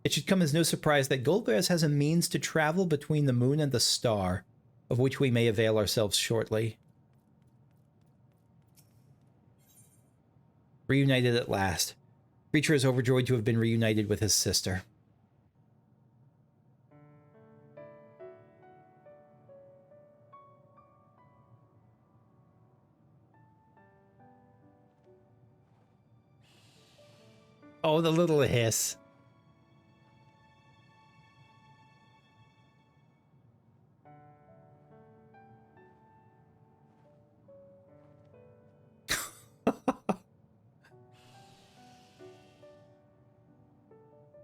It should come as no surprise that Golbez has a means to travel between the moon and the star, of which we may avail ourselves shortly. Reunited at last. Creature is overjoyed to have been reunited with his sister. Oh, the little hiss.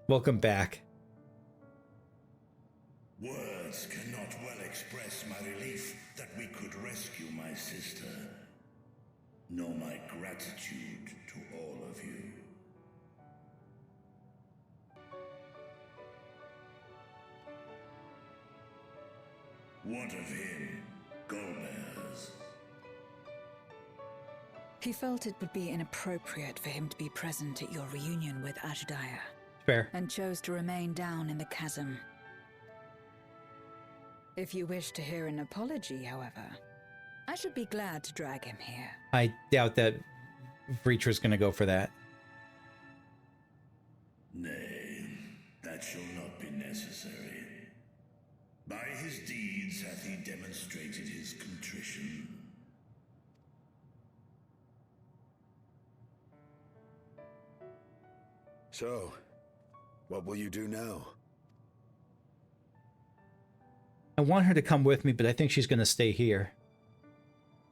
Welcome back. Words cannot well express my relief that we could rescue my sister, nor my gratitude to all of you. What of him, Golbez? He felt it would be inappropriate for him to be present at your reunion with Ashdaya. Fair. And chose to remain down in the chasm. If you wish to hear an apology, however, I should be glad to drag him here. I doubt that Reacher's gonna go for that. Nay, that shall not be necessary. By his deeds hath he demonstrated his contrition. So, what will you do now? I want her to come with me, but I think she's gonna stay here.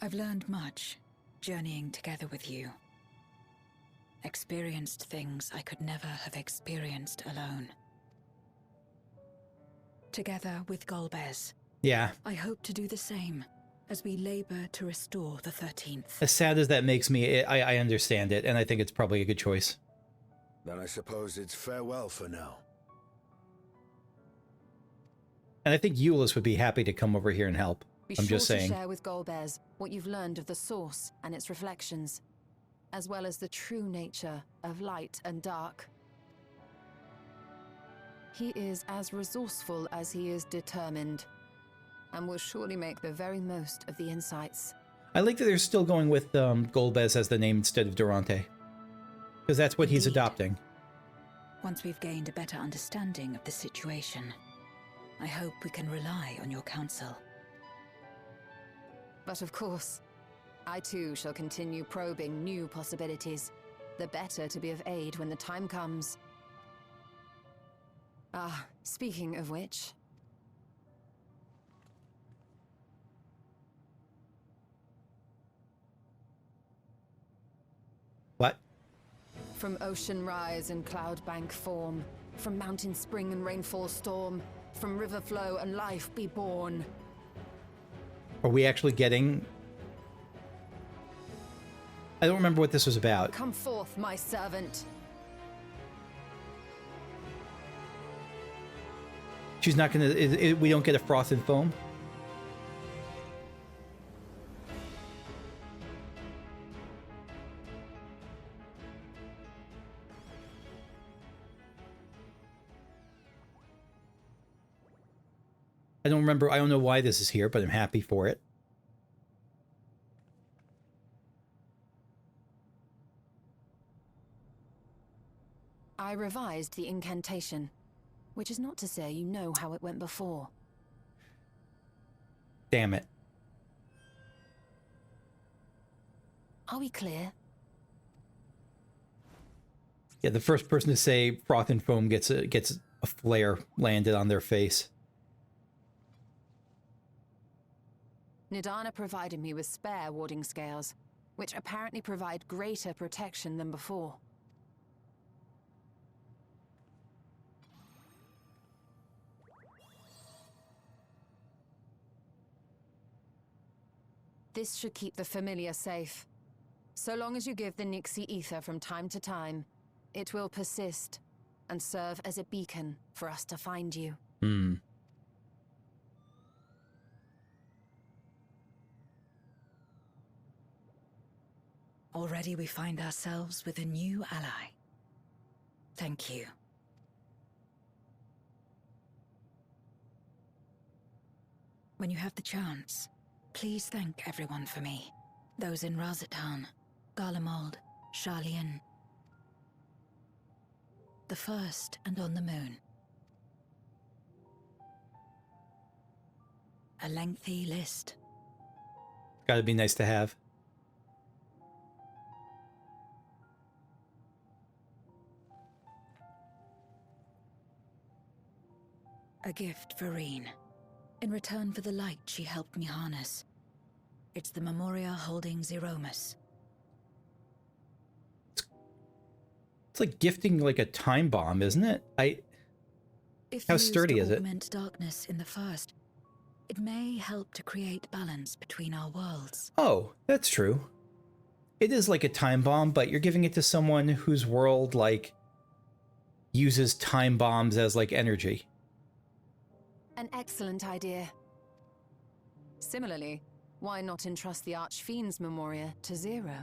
I've learned much, journeying together with you. Experienced things I could never have experienced alone. Together with Golbez, Yeah. I hope to do the same as we labor to restore the 13th. As sad as that makes me, I understand it, and I think it's probably a good choice. Then I suppose it's farewell for now. And I think Jullus would be happy to come over here and help. I'm just saying. Be sure to share with Golbez what you've learned of the Source and its reflections, as well as the true nature of light and dark. He is as resourceful as he is determined, and will surely make the very most of the insights. I like that they're still going with Golbez as the name instead of Durante. Because that's what he's adopting. Once we've gained a better understanding of the situation, I hope we can rely on your counsel. But of course, I too shall continue probing new possibilities, the better to be of aid when the time comes. Ah, speaking of which... What? From ocean rise and cloud bank form, from mountain spring and rainfall storm, from river flow and life be born. Are we actually getting... I don't remember what this was about. Come forth, my servant. She's not gonna... we don't get a froth and foam? I don't remember. I don't know why this is here, but I'm happy for it. I revised the incantation, which is not to say you know how it went before. Damn it. Are we clear? Yeah, the first person to say froth and foam gets a flare landed on their face. Nidana provided me with spare warding scales, which apparently provide greater protection than before. This should keep the familiar safe. So long as you give the Nixie ether from time to time, it will persist and serve as a beacon for us to find you. Hmm. Already we find ourselves with a new ally. Thank you. When you have the chance, please thank everyone for me. Those in Razatan, Garlemald, Sharlayan. The first and on the moon. A lengthy list. Gotta be nice to have. A gift for Reen. In return for the light she helped me harness. It's the Memoria holding Zeromus. It's like gifting like a time bomb, isn't it? If How used sturdy to is it? augment darkness in the first, it may help to create balance between our worlds. Oh, that's true. It is like a time bomb, but you're giving it to someone whose world, like, uses time bombs as, like, energy. An excellent idea. Similarly, why not entrust the Archfiend's Memoria to Zero?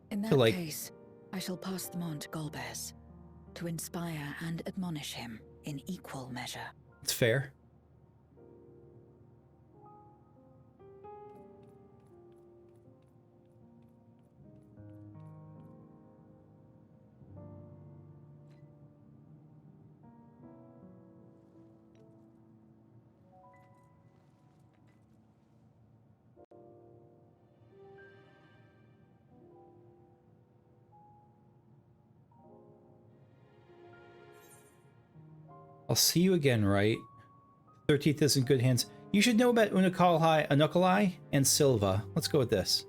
In that like- case, I shall pass them on to Golbez, to inspire and admonish him in equal measure. It's fair. I'll see you again, right? 13th is in good hands. You should know about Unukalai and Silva. Let's go with this.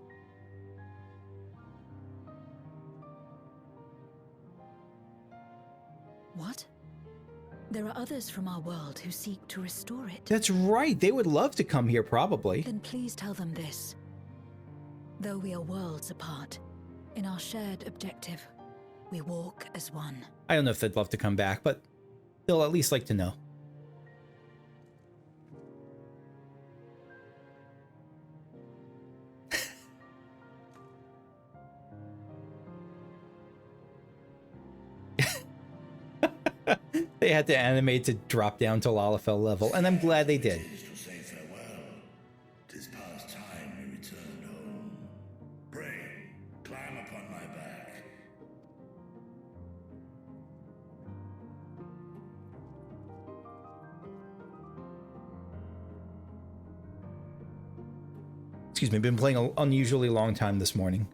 What? There are others from our world who seek to restore it. That's right. They would love to come here, probably. Then please tell them this. Though we are worlds apart, in our shared objective, we walk as one. I don't know if they'd love to come back, but they'll at least like to know. They had to animate to drop down to Lalafell level, and I'm glad they did. It is to say farewell. 'Tis past time we returned home. Pray, climb upon my back. Excuse me, been playing an unusually long time this morning.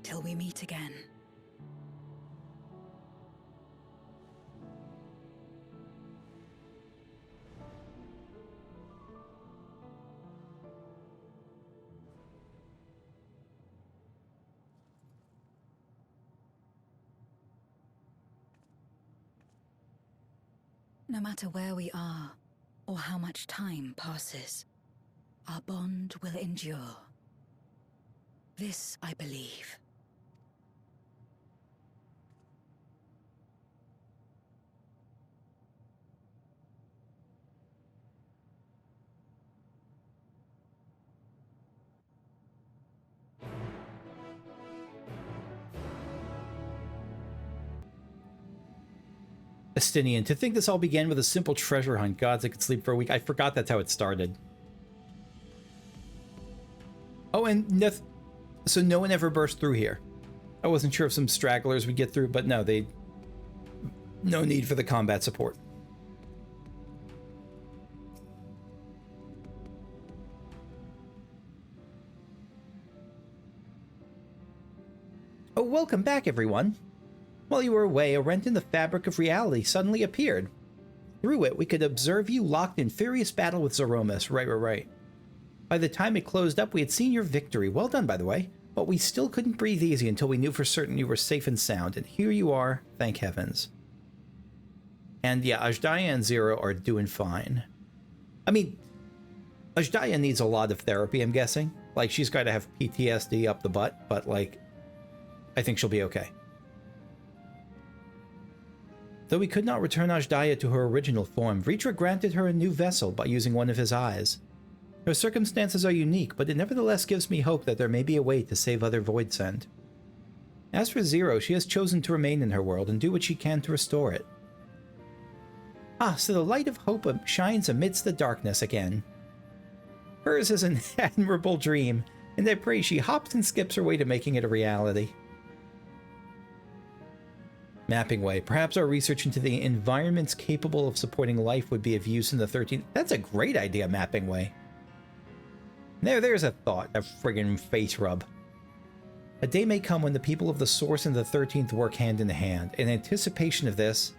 Till we meet again. No matter where we are, or how much time passes, our bond will endure. This I believe. Estinian, to think this all began with a simple treasure hunt. Gods, I could sleep for a week. I forgot that's how it started. Oh, and so no one ever burst through here. I wasn't sure if some stragglers would get through, but no, no need for the combat support. Oh, welcome back, everyone. While you were away, a rent in the fabric of reality suddenly appeared. Through it, we could observe you locked in furious battle with Zeromus. Right. By the time it closed up, we had seen your victory. Well done, by the way. But we still couldn't breathe easy until we knew for certain you were safe and sound. And here you are, thank heavens. And yeah, Ajdaya and Zero are doing fine. I mean, Ajdaya needs a lot of therapy, I'm guessing. Like, she's got to have PTSD up the butt, but, like, I think she'll be okay. Though we could not return Ajdaya to her original form, Vritra granted her a new vessel by using one of his eyes. Her circumstances are unique, but it nevertheless gives me hope that there may be a way to save other Voidsend. As for Zero, she has chosen to remain in her world and do what she can to restore it. Ah, so the light of hope shines amidst the darkness again. Hers is an admirable dream, and I pray she hops and skips her way to making it a reality. Mapping Way. Perhaps our research into the environments capable of supporting life would be of use in the 13th. That's a great idea, Mapping Way. There's a thought, a friggin' face rub. A day may come when the people of the Source and the 13th work hand in hand. In anticipation of this,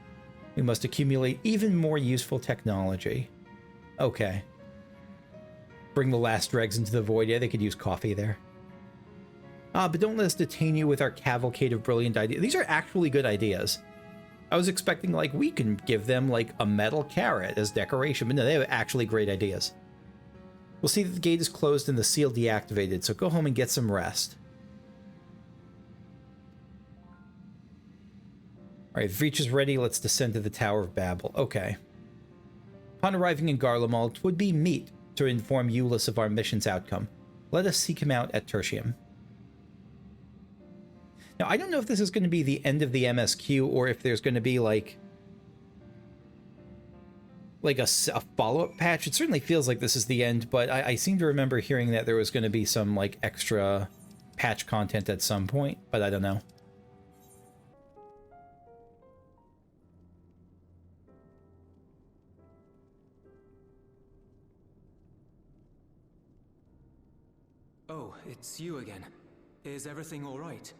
we must accumulate even more useful technology. Okay. Bring the last dregs into the void. Yeah, they could use coffee there. But don't let us detain you with our cavalcade of brilliant ideas. These are actually good ideas. I was expecting, like, we can give them, like, a metal carrot as decoration, but no, they have actually great ideas. We'll see that the gate is closed and the seal deactivated, so go home and get some rest. Alright, if Veach is ready, let's descend to the Tower of Babel. Okay. Upon arriving in Garlemald, 'twould be meet to inform Jullus of our mission's outcome. Let us seek him out at Tertium. Now, I don't know if this is going to be the end of the MSQ or if there's going to be, like a follow-up patch. It certainly feels like this is the end, but I seem to remember hearing that there was going to be some, like, extra patch content at some point, but I don't know. Oh, it's you again. Is everything all right?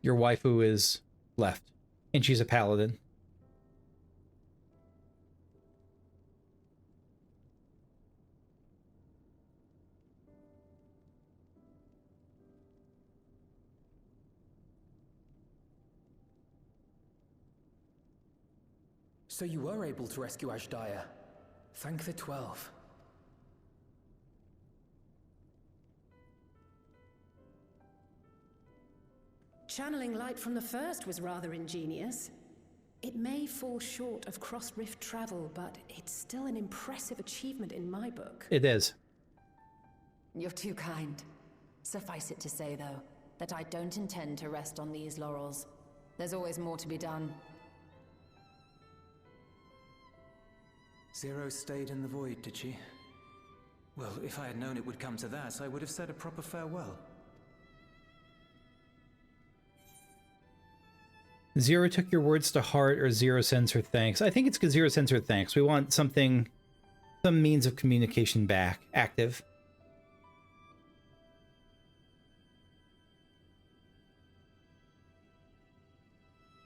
Your waifu is left, and she's a paladin. So you were able to rescue Ashdaya. Thank the 12. Channeling light from the first was rather ingenious. It may fall short of cross-rift travel, but it's still an impressive achievement in my book. It is. You're too kind. Suffice it to say, though, that I don't intend to rest on these laurels. There's always more to be done. Zero stayed in the void, did she? Well, if I had known it would come to that, I would have said a proper farewell. Zero took your words to heart, or Zero sends her thanks. I think it's because Zero sends her thanks. We want something, some means of communication back, active.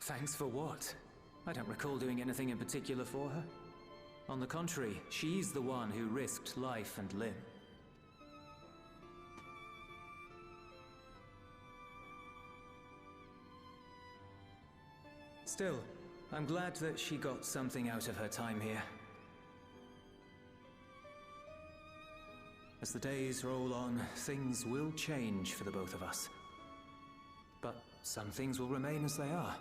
Thanks for what? I don't recall doing anything in particular for her. On the contrary, she's the one who risked life and limb. Still, I'm glad that she got something out of her time here. As the days roll on, things will change for the both of us. But some things will remain as they are.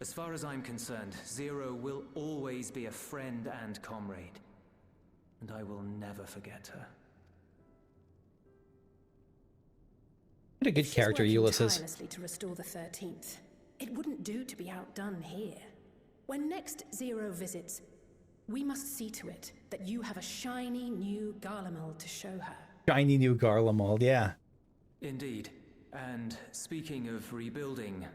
As far as I'm concerned, Zero will always be a friend and comrade. And I will never forget her. What a good character Jullus is. Tirelessly to restore the 13th. It wouldn't do to be outdone here. When next Zero visits, we must see to it that you have a shiny new Garlemald to show her. Shiny new Garlemald, yeah. Indeed. And speaking of rebuilding,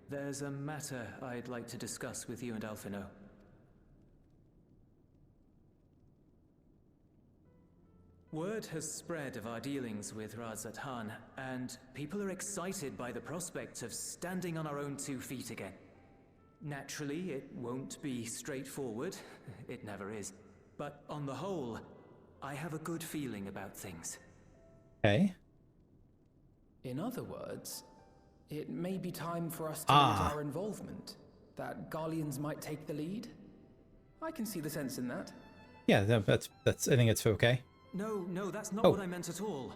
there's a matter I'd like to discuss with you and Alphino. Word has spread of our dealings with Razat Han, and people are excited by the prospect of standing on our own 2 feet again. Naturally, it won't be straightforward. It never is. But on the whole, I have a good feeling about things. Okay. In other words, it may be time for us to limit our involvement. That Garleans might take the lead. I can see the sense in that. Yeah, that's I think it's okay. No, that's not what I meant at all.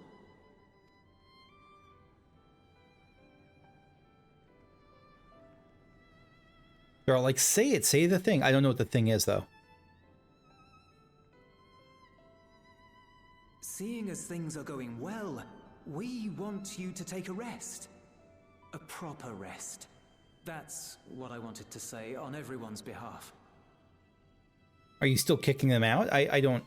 They're all like, say it, say the thing. I don't know what the thing is, though. things are going well, we want you to take a rest. A proper rest. That's what I wanted to say on everyone's behalf. Are you still kicking them out? I don't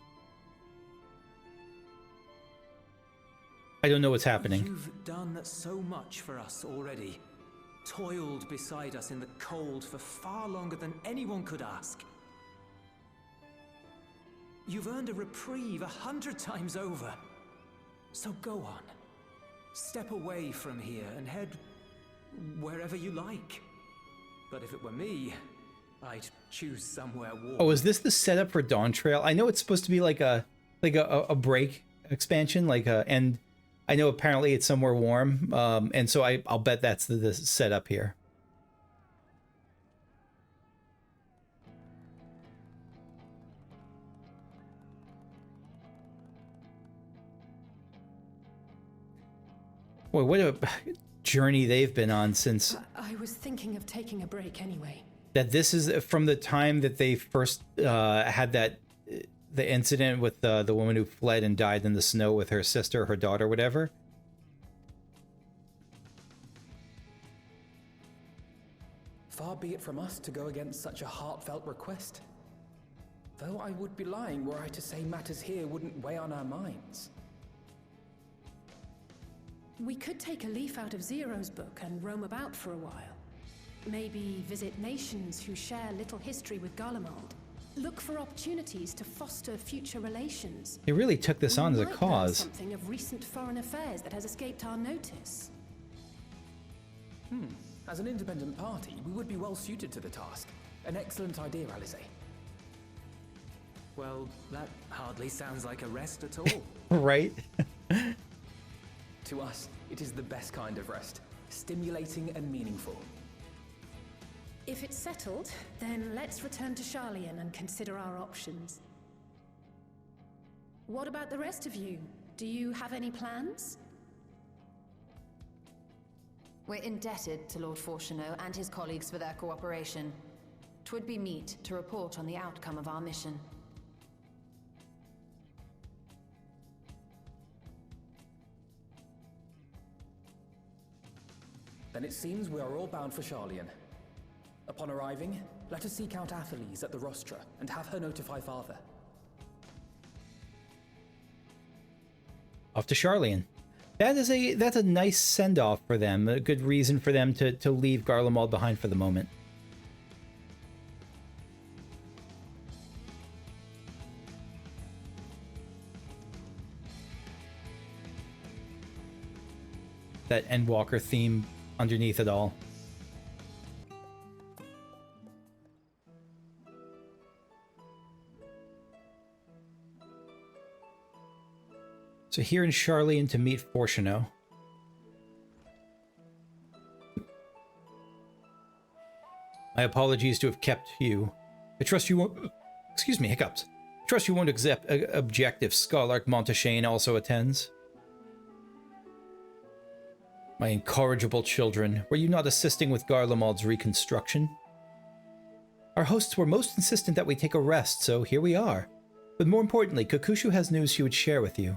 know what's happening. You've done so much for us already. Toiled beside us in the cold for far longer than anyone could ask. You've earned a reprieve 100 times over. So go on. Step away from here and head wherever you like. But if it were me, I'd choose somewhere warm. Oh, is this the setup for Dawntrail? I know it's supposed to be like a break expansion, and I know apparently it's somewhere warm, and so I'll bet that's the setup here. Boy, what a journey they've been on since... I was thinking of taking a break anyway. That this is from the time that they first had the incident with the woman who fled and died in the snow with her sister, her daughter, whatever. Far be it from us to go against such a heartfelt request. Though I would be lying were I to say matters here wouldn't weigh on our minds. We could take a leaf out of Zero's book and roam about for a while. Maybe visit nations who share little history with Garlemald. Look for opportunities to foster future relations. They really took this on as a We might cause. learn something of recent foreign affairs that has escaped our notice. As an independent party, we would be well suited to the task. An excellent idea, Alize. Well, that hardly sounds like a rest at all. Right? To us, it is the best kind of rest. Stimulating and meaningful. If it's settled, then let's return to Sharlayan and consider our options. What about the rest of you? Do you have any plans? We're indebted to Lord Fortuneau and his colleagues for their cooperation. 'Twould be meet to report on the outcome of our mission. Then it seems we are all bound for Sharlayan. Upon arriving, let us seek out Atheles at the rostra and have her notify Father. Off to Sharlayan. That's a nice send-off for them. A good reason for them to leave Garlemald behind for the moment. That Endwalker theme underneath it all. So here in Sharlayan to meet Fortuneau. My apologies to have kept you. I trust you won't... Excuse me, hiccups. I trust you won't object if Scarlark Montashane also attends. My incorrigible children, were you not assisting with Garlemald's reconstruction? Our hosts were most insistent that we take a rest, so here we are. But more importantly, Kakushu has news she would share with you.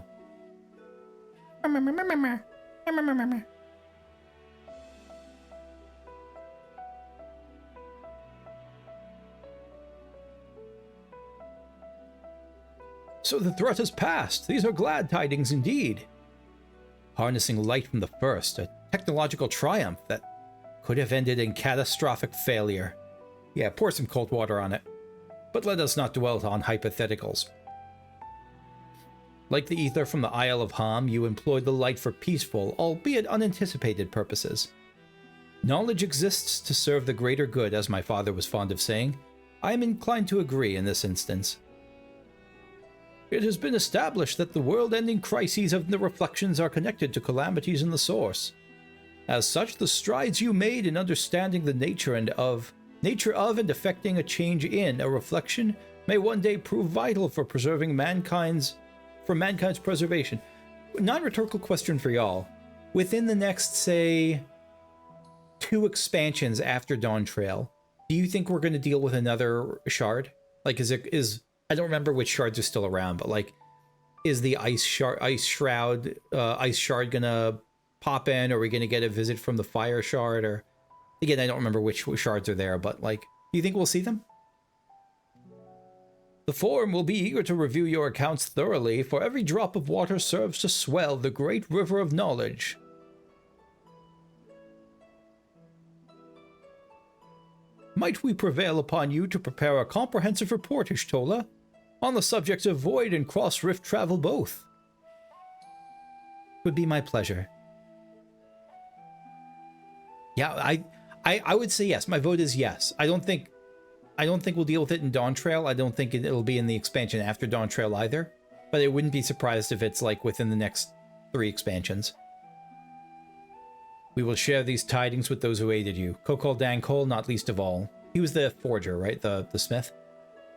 So the threat has passed. These are glad tidings indeed. Harnessing light from the first, a technological triumph that could have ended in catastrophic failure. Yeah, pour some cold water on it. But let us not dwell on hypotheticals. Like the ether from the Isle of Ham, you employed the light for peaceful, albeit unanticipated purposes. Knowledge exists to serve the greater good, as my father was fond of saying. I am inclined to agree in this instance. It has been established that the world-ending crises of the reflections are connected to calamities in the source. As such, the strides you made in understanding the nature of and effecting a change in a reflection may one day prove vital for preserving mankind's preservation. Non-rhetorical question for y'all. Within the next, say, 2 expansions after Dawntrail, do you think we're going to deal with another shard? Like, I don't remember which shards are still around, but like, is the ice shard gonna pop in? Or are we gonna get a visit from the fire shard? Or again, I don't remember which shards are there, but like, do you think we'll see them? The Forum will be eager to review your accounts thoroughly, for every drop of water serves to swell the great river of knowledge. Might we prevail upon you to prepare a comprehensive report, Y'shtola, on the subjects of void and cross-rift travel both? Would be my pleasure. Yeah, I would say yes. My vote is yes. I don't think we'll deal with it in Dawntrail. I don't think it'll be in the expansion after Dawntrail either. But I wouldn't be surprised if it's like within the next 3 expansions. We will share these tidings with those who aided you. Kokol Dankol, not least of all. He was the forger, right? The smith?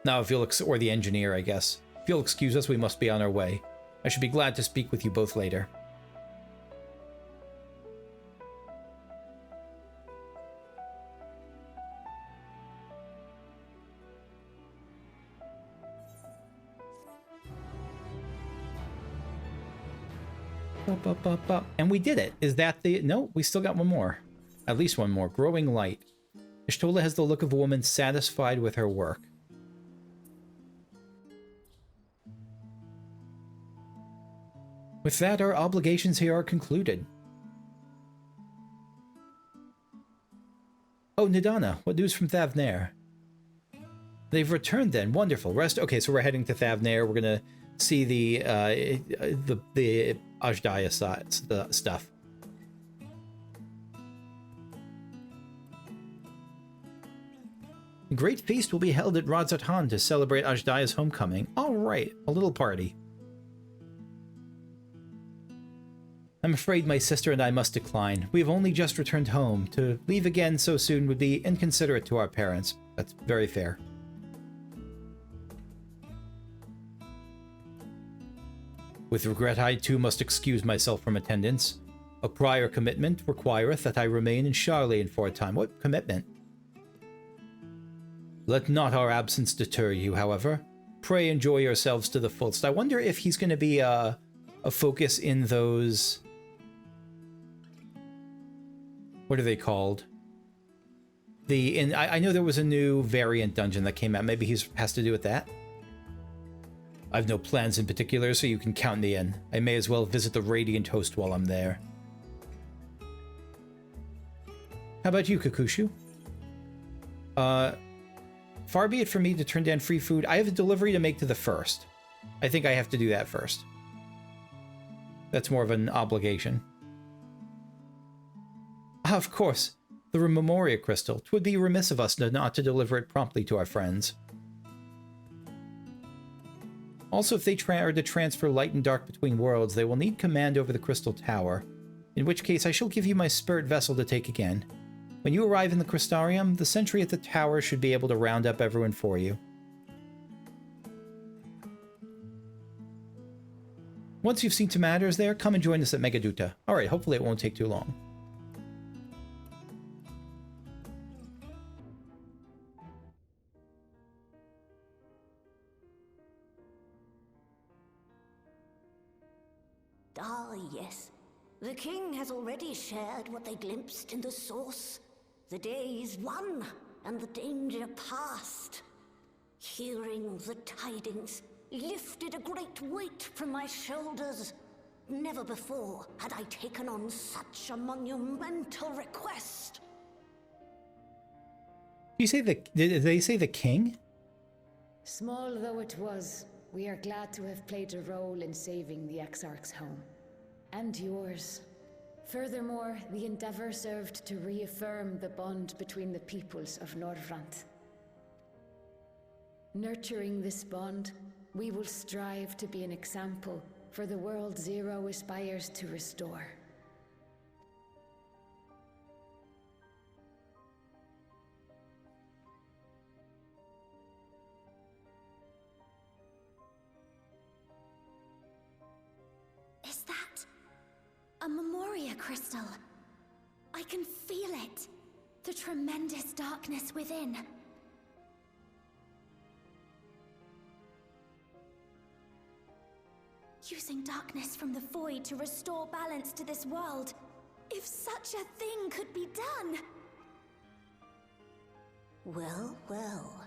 Now, if you'll or the engineer, I guess. If you'll excuse us, we must be on our way. I should be glad to speak with you both later. And we did it. Is that the... No, we still got one more. At least one more. Growing Light. Y'shtola has the look of a woman satisfied with her work. With that, our obligations here are concluded. Oh, Nidana, what news from Thavnair? They've returned then. Wonderful. Rest. Okay, so we're heading to Thavnair. We're gonna see the Ajdaya stuff. A great feast will be held at Radzatan to celebrate Ajdaya's homecoming. All right, a little party. I'm afraid my sister and I must decline. We have only just returned home. To leave again so soon would be inconsiderate to our parents. That's very fair. With regret, I too must excuse myself from attendance. A prior commitment requireth that I remain in Sharlayan for a time. What commitment? Let not our absence deter you, however. Pray enjoy yourselves to the fullest. I wonder if he's going to be a focus in those... What are they called? I know there was a new variant dungeon that came out. Maybe he has to do with that? I've no plans in particular, so you can count me in. I may as well visit the Radiant Host while I'm there. How about you, Kakushu? Far be it from me to turn down free food. I have a delivery to make to the first. I think I have to do that first. That's more of an obligation. Ah, of course. The Memoria Crystal. 'Twould be remiss of us not to deliver it promptly to our friends. Also, if they are to transfer light and dark between worlds, they will need command over the Crystal Tower, in which case I shall give you my spirit vessel to take again. When you arrive in the Crystarium, the sentry at the tower should be able to round up everyone for you. Once you've seen to matters there, come and join us at Megaduta. Alright, hopefully it won't take too long. Ah, yes. The king has already shared what they glimpsed in the source. The day is won, and the danger past. Hearing the tidings lifted a great weight from my shoulders. Never before had I taken on such a monumental request. Did they say the king? Small though it was, we are glad to have played a role in saving the Exarch's home. And yours. Furthermore, the endeavor served to reaffirm the bond between the peoples of Norvrant. Nurturing this bond, we will strive to be an example for the world Zero aspires to restore. Is that a Memoria crystal? I can feel it. The tremendous darkness within. Using darkness from the void to restore balance to this world. If such a thing could be done! Well, well.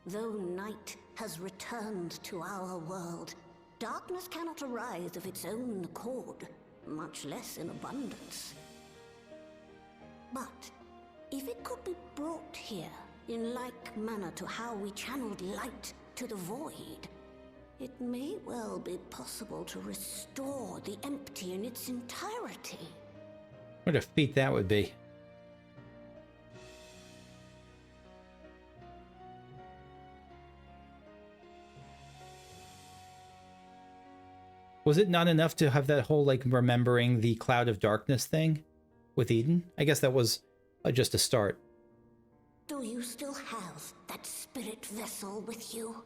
Though night has returned to our world, darkness cannot arise of its own accord, much less in abundance. But if it could be brought here in like manner to how we channeled light to the void, it may well be possible to restore the empty in its entirety. What a feat that would be. Was it not enough to have that whole, like, remembering the cloud of darkness thing with Eden? I guess that was just a start. Do you still have that spirit vessel with you?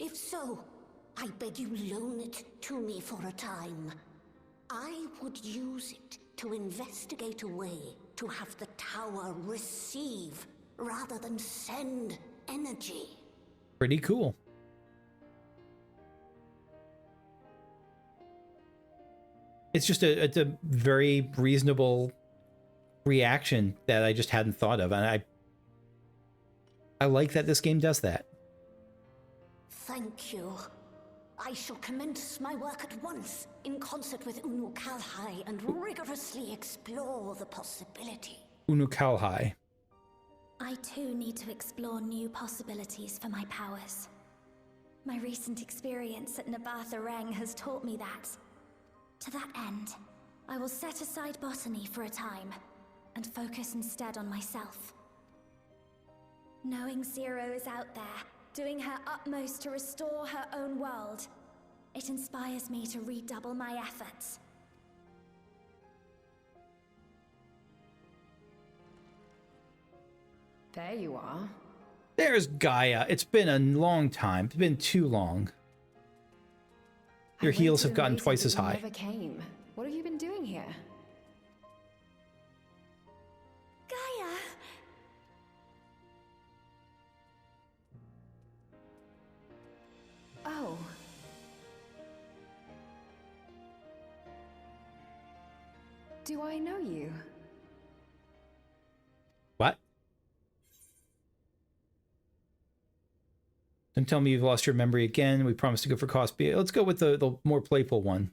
If so, I beg you loan it to me for a time. I would use it to investigate a way to have the tower receive rather than send energy. Pretty cool. It's just it's a very reasonable reaction that I just hadn't thought of, and I like that this game does that. Thank you. I shall commence my work at once, in concert with Unu Kalhai, and rigorously explore the possibility. Unu Kalhai. I too need to explore new possibilities for my powers. My recent experience at Nabatha Reng has taught me that. To that end, I will set aside botany for a time, and focus instead on myself. Knowing Zero is out there, doing her utmost to restore her own world, it inspires me to redouble my efforts. There you are. There's Gaia. It's been a long time. It's been too long. Your heels have gotten twice as high. Never came. What have you been doing here? Gaia! Oh. Do I know you? What? Don't tell me you've lost your memory again. We promised to go for coffee. Let's go with the more playful one.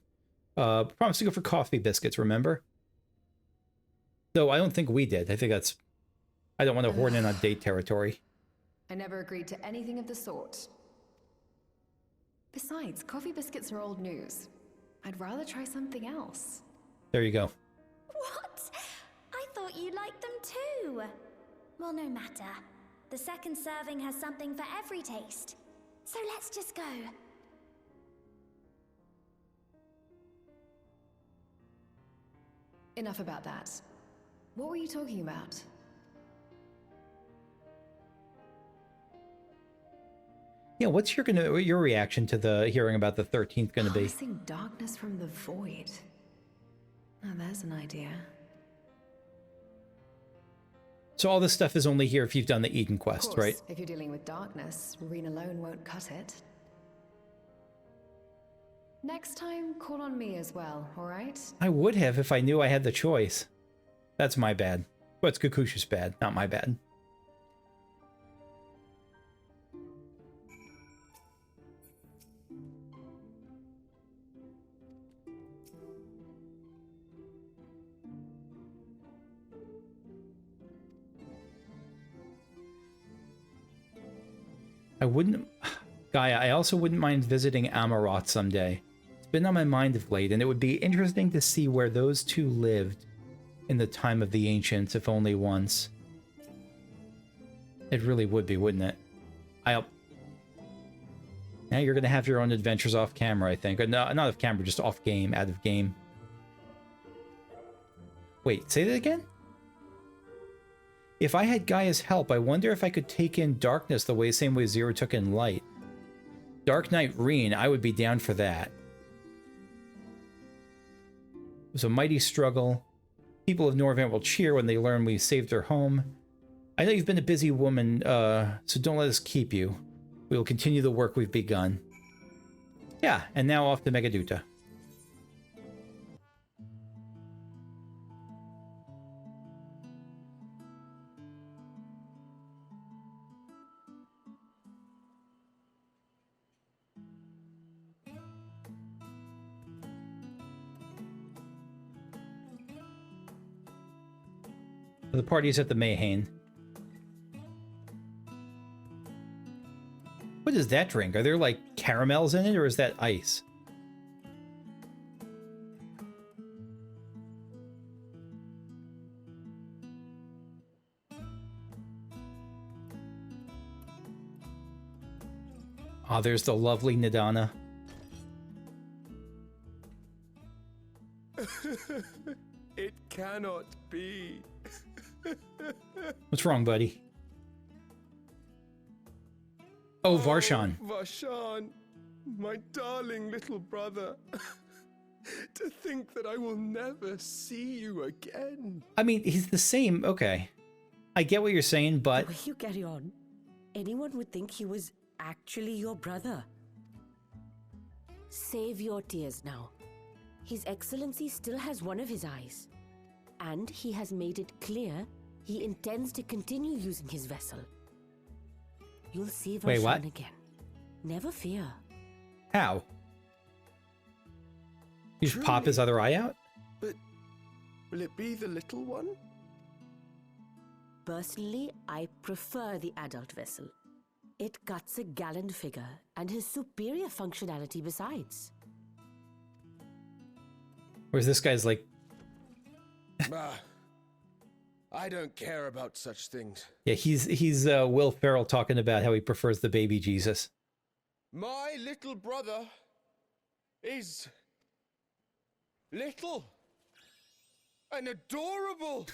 Promised to go for coffee biscuits, remember? Though I don't think we did. I think that's... I don't want to horn in on date territory. I never agreed to anything of the sort. Besides, coffee biscuits are old news. I'd rather try something else. There you go. What? I thought you liked them too. Well, no matter. The second serving has something for every taste. So let's just go. Enough about that. What were you talking about? Yeah, what's your reaction to the hearing about the 13th gonna be? Harnessing darkness from the void. Oh, there's an idea. So all this stuff is only here if you've done the Eden quest, right? If you're dealing with darkness, Marine alone won't cut it. Next time, call on me as well, alright? I would have if I knew I had the choice. That's my bad. But it's Kakusha's bad, not my bad. Gaia, I also wouldn't mind visiting Amaroth someday. It's been on my mind of late, and it would be interesting to see where those two lived in the time of the Ancients, if only once. It really would be, wouldn't it? Now you're going to have your own adventures off camera, I think. No, not off camera, just off game, out of game. Wait, say that again? If I had Gaia's help, I wonder if I could take in darkness the same way Zero took in light. Dark Knight Reen, I would be down for that. It was a mighty struggle. People of Norvant will cheer when they learn we saved their home. I know you've been a busy woman, so don't let us keep you. We will continue the work we've begun. Yeah, and now off to Megaduta. The party's at the Mayhain. What is that drink? Are there like caramels in it, or is that ice? Ah, there's the lovely Nidana. It cannot be. What's wrong, buddy? Oh, Varshan. Varshan, my darling little brother. To think that I will never see you again. I mean, he's the same. Okay. I get what you're saying, but... The way you carry on, anyone would think he was actually your brother. Save your tears now. His Excellency still has one of his eyes. And he has made it clear he intends to continue using his vessel. You'll see Wait, what? Varshan again. Never fear. How? You just pop his other eye out? But will it be the little one? Personally, I prefer the adult vessel. It cuts a gallant figure and has superior functionality besides. Whereas this guy's like... I don't care about such things. Yeah, he's Will Ferrell talking about how he prefers the baby Jesus. My little brother is little and adorable.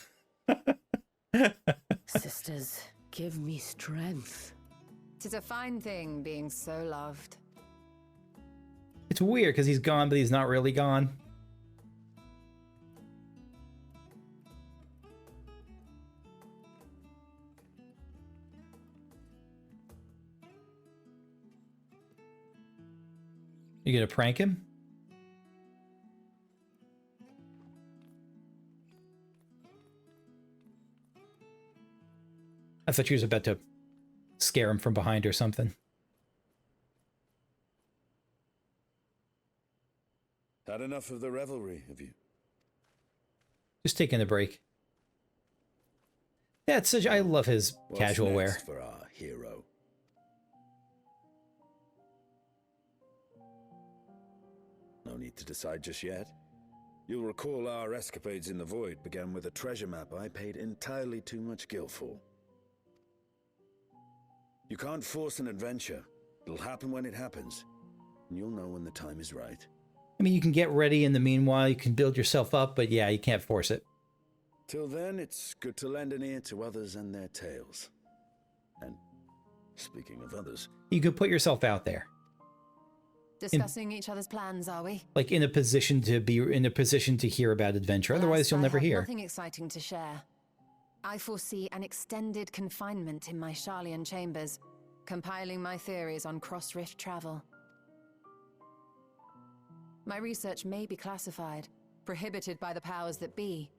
Sisters, give me strength. 'Tis a fine thing being so loved. It's weird because he's gone, but he's not really gone. You gonna prank him? I thought you was about to scare him from behind or something. Had enough of the revelry, have you? Just taking a break. Yeah, it's such. I love his casual wear. What's next for our hero? No need to decide just yet. You'll recall our escapades in the void began with a treasure map I paid entirely too much gil for. You can't force an adventure. It'll happen when it happens. And you'll know when the time is right. I mean, you can get ready in the meanwhile. You can build yourself up, but yeah, you can't force it. Till then, it's good to lend an ear to others and their tales. And speaking of others... You could put yourself out there. Discussing each other's plans, are we? Like in a position to hear about adventure. Otherwise, you'll never hear. Nothing exciting to share. I foresee an extended confinement in my Sharlayan chambers, compiling my theories on cross-rift travel. My research may be classified, prohibited by the powers that be.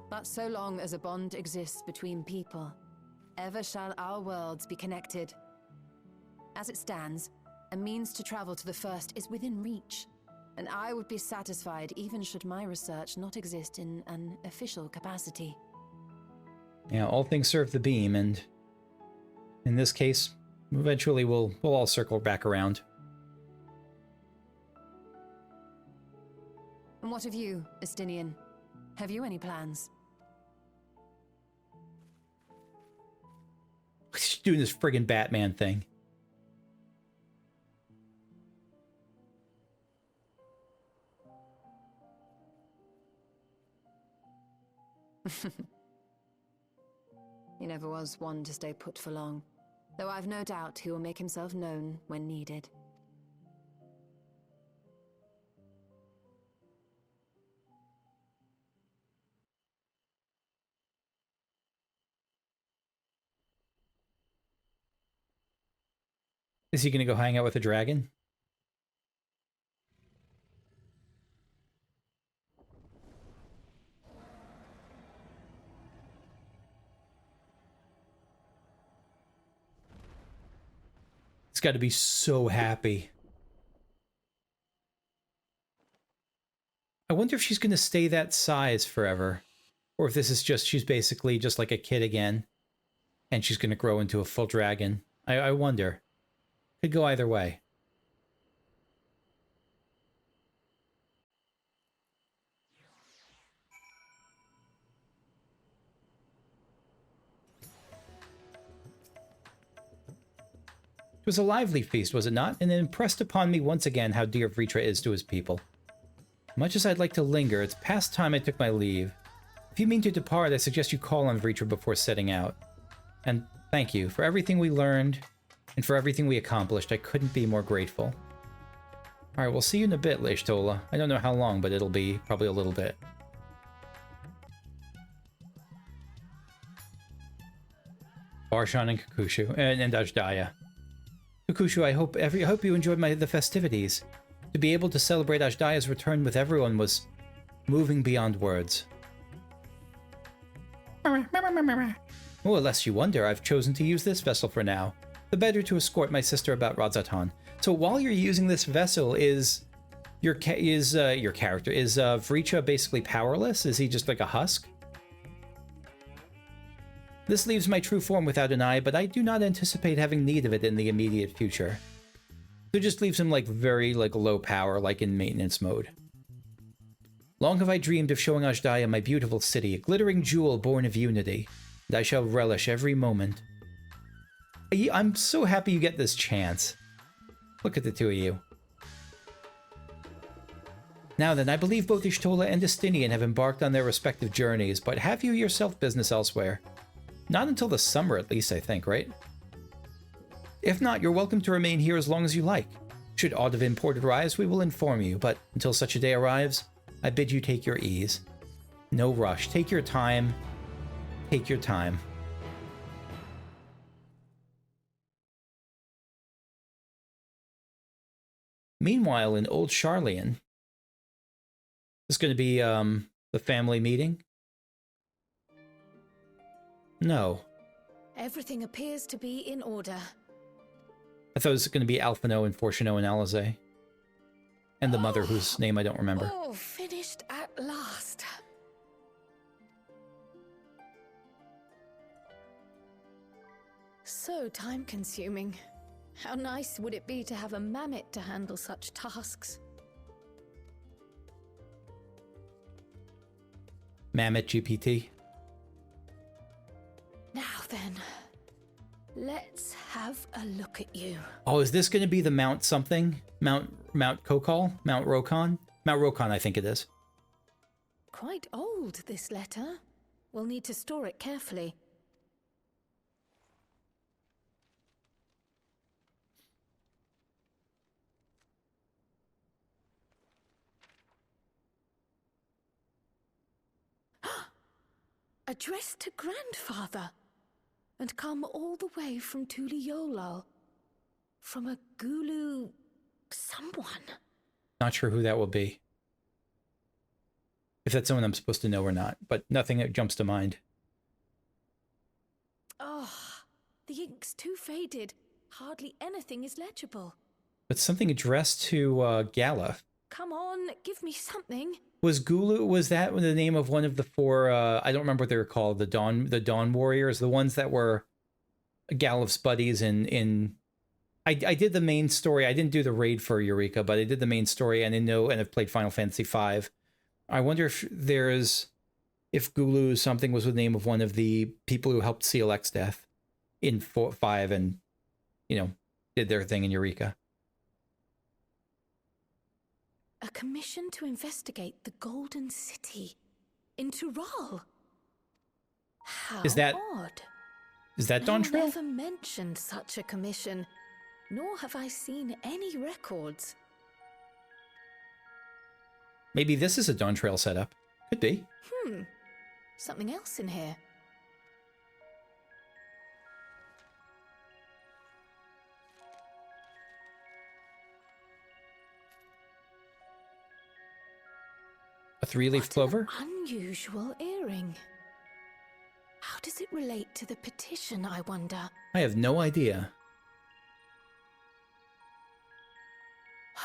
But so long as a bond exists between people, ever shall our worlds be connected. As it stands, a means to travel to the first is within reach, and I would be satisfied even should my research not exist in an official capacity. Yeah, all things serve the beam, and in this case, eventually we'll all circle back around. And what of you, Estinian? Have you any plans? He's doing this friggin' Batman thing. He never was one to stay put for long, though I've no doubt he will make himself known when needed. Is he gonna go hang out with a dragon? He's got to be so happy. I wonder if she's going to stay that size forever. or if this is just, she's basically just like a kid again, and she's going to grow into a full dragon. I wonder. Could go either way. It was a lively feast, was it not? And it impressed upon me once again how dear Vritra is to his people. Much as I'd like to linger, it's past time I took my leave. If you mean to depart, I suggest you call on Vritra before setting out. And thank you for everything we learned, and for everything we accomplished. I couldn't be more grateful. Alright, we'll see you in a bit, Leishtola. I don't know how long, but it'll be probably a little bit. Barshan and Kakushu, and Ajdaya. Kakushu, I hope you enjoyed the festivities. To be able to celebrate Ajdaya's return with everyone was moving beyond words. Oh, unless you wonder, I've chosen to use this vessel for now. The better to escort my sister about Radzatan. So while you're using this vessel, is Vritra basically powerless? Is he just like a husk? This leaves my true form without an eye, but I do not anticipate having need of it in the immediate future. So it just leaves him like very low power, like in maintenance mode. Long have I dreamed of showing Ajdaya my beautiful city, a glittering jewel born of unity, and I shall relish every moment. I'm so happy you get this chance. Look at the two of you. Now then, I believe both Y'shtola and Estinian have embarked on their respective journeys, but have you yourself business elsewhere? Not until the summer at least, I think, right? If not, you're welcome to remain here as long as you like. Should aught of import arise, we will inform you, but until such a day arrives, I bid you take your ease. No rush. Take your time. Take your time. Meanwhile, in Old Sharlayan, this is going to be the family meeting? No. Everything appears to be in order. I thought it was going to be Alphino and Fortuno and Alize. And the mother whose name I don't remember. Oh, finished at last. So time-consuming. How nice would it be to have a mammoth to handle such tasks? Mammoth GPT. Now then, let's have a look at you. Oh, is this going to be the Mount something? Mount Kokal? Mount Rokon? Mount Rokon, I think it is. Quite old, this letter. We'll need to store it carefully. Addressed to Grandfather, and come all the way from Tuliolal. From a Gulu... someone. Not sure who that will be. If that's someone I'm supposed to know or not, but nothing jumps to mind. Oh, the ink's too faded. Hardly anything is legible. But something addressed to Gala. Come on, give me something. Was Gulu, was that the name of one of the four, I don't remember what they were called, the Dawn Warriors, the ones that were Galuf's buddies in I did the main story. I didn't do the raid for Eureka, but I did the main story and I've played Final Fantasy V. I wonder if if Gulu something was the name of one of the people who helped CLX death in 5 and, did their thing in Eureka. A commission to investigate the Golden City in Tural. How odd. Is that Dawntrail? I never mentioned such a commission, nor have I seen any records. Maybe this is a Dawntrail setup. Could be. Something else in here. A 3-leaf clover? Unusual earring. How does it relate to the petition, I wonder? I have no idea.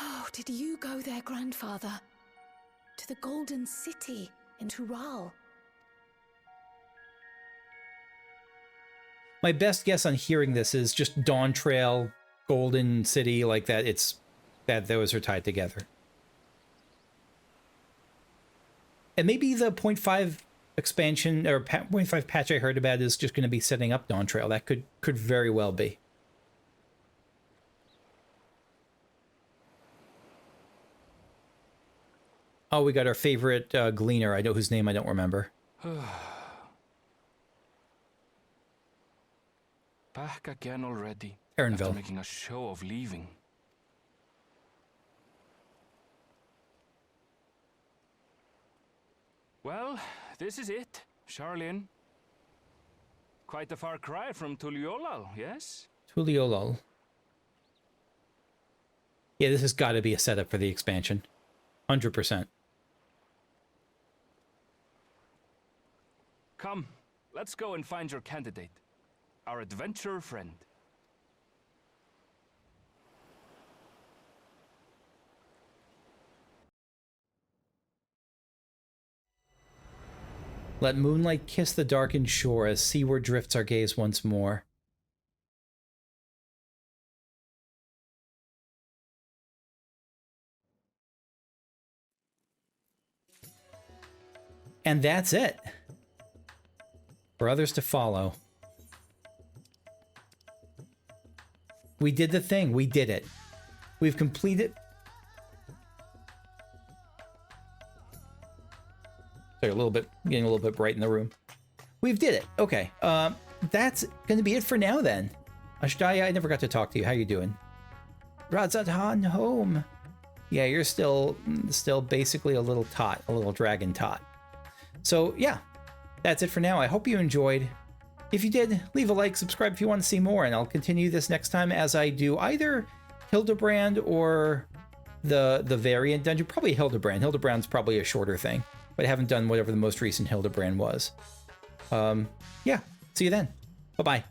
Oh, did you go there, Grandfather? To the Golden City in Tural? My best guess on hearing this is just Dawntrail, Golden City, like that. It's that those are tied together. And maybe the 0.5 expansion or 0.5 patch I heard about is just going to be setting up Dawntrail. That could very well be. Oh, we got our favorite gleaner. I know whose name I don't remember. Back again already. Erinville. After making a show of leaving. Well, this is it, Charlene. Quite a far cry from Tuliolal, yes? Tuliolal. Yeah, this has got to be a setup for the expansion. 100%. Come, let's go and find your candidate. Our adventurer friend. Let moonlight kiss the darkened shore as seaward drifts our gaze once more. And that's it. For others to follow. We did the thing. We did it. We've completed... Sorry, getting a little bit bright in the room. We've did it. Okay. That's going to be it for now then. Ashdaya, I never got to talk to you. How you doing? Razadhan home. Yeah, you're still basically a little tot, a little dragon tot. So yeah, that's it for now. I hope you enjoyed. If you did, leave a like, subscribe if you want to see more, and I'll continue this next time as I do either Hildebrand or the variant dungeon. Probably Hildebrand. Hildebrand's probably a shorter thing. But I haven't done whatever the most recent Hildebrand was. Yeah, see you then. Bye-bye.